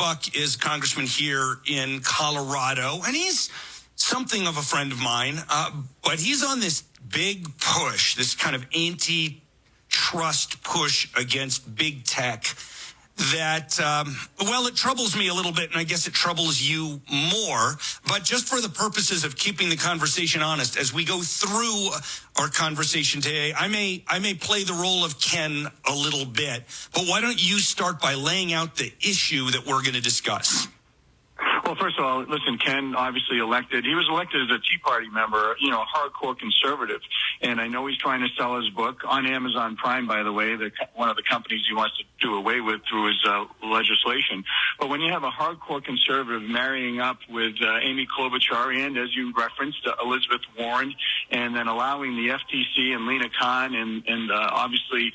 Buck is congressman here in Colorado, and he's something of a friend of mine, but he's on this big push, this kind of antitrust push against big tech that, it troubles me a little bit, and I guess it troubles you more. But just for the purposes of keeping the conversation honest, as we go through our conversation today, I may play the role of Ken a little bit. But why don't you start by laying out the issue that we're going to discuss? Well, first of all, listen, Ken obviously elected. He was elected as a Tea Party member, a hardcore conservative. And I know he's trying to sell his book on Amazon Prime, by the way, one of the companies he wants to do away with through his legislation. But when you have a hardcore conservative marrying up with Amy Klobuchar and, as you referenced, Elizabeth Warren, and then allowing the FTC and Lena Khan and obviously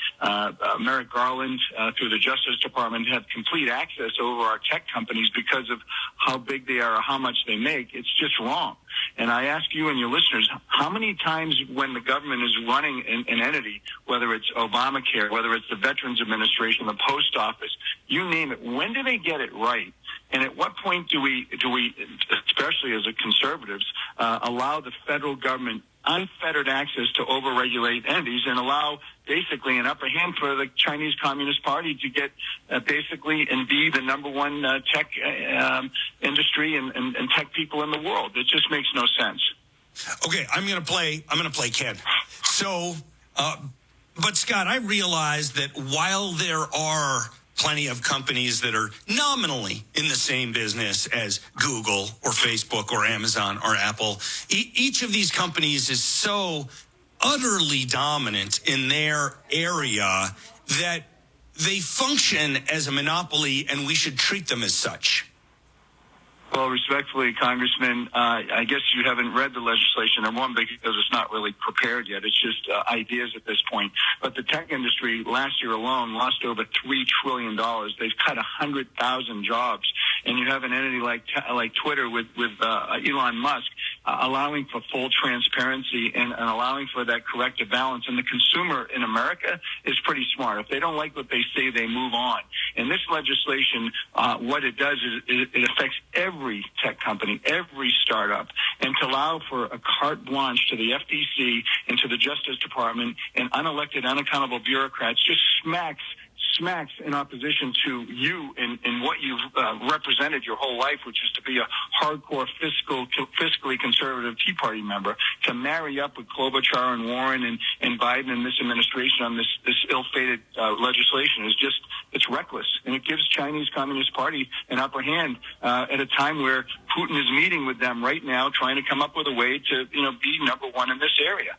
Merrick Garland through the Justice Department have complete access over our tech companies because of how big they are or how much they make, it's just wrong. And I ask you and your listeners, how many times when the government is running an entity, whether it's Obamacare, whether it's the Veterans Administration, the Post Office, you name it, when do they get it right? And at what point do we, especially as a conservatives, allow the federal government unfettered access to overregulate entities and allow basically an upper hand for the Chinese Communist Party to get basically and be the number one tech industry and tech people in the world? It just makes no sense. Okay, I'm going to play Ken. So, but Scott, I realize that while there are plenty of companies that are nominally in the same business as Google or Facebook or Amazon or Apple, each of these companies is so utterly dominant in their area that they function as a monopoly, and we should treat them as such. Well, respectfully, Congressman, I guess you haven't read the legislation, and one, because it's not really prepared yet. It's just ideas at this point. But the tech industry last year alone lost over $3 trillion. They've cut 100,000 jobs. And you have an entity like Twitter with Elon Musk allowing for full transparency and allowing for that corrective balance. And the consumer in America is pretty smart. If they don't like what they say, they move on. And this legislation, what it does is it affects every tech company, every startup, and to allow for a carte blanche to the FTC and to the Justice Department and unelected, unaccountable bureaucrats just smacks in opposition to you and what you've represented your whole life, which is to be a hardcore fiscally conservative Tea Party member, to marry up with Klobuchar and Warren and Biden and this administration on this ill-fated legislation is just, it's reckless. And it gives Chinese Communist Party an upper hand at a time where Putin is meeting with them right now, trying to come up with a way to, be number one in this area.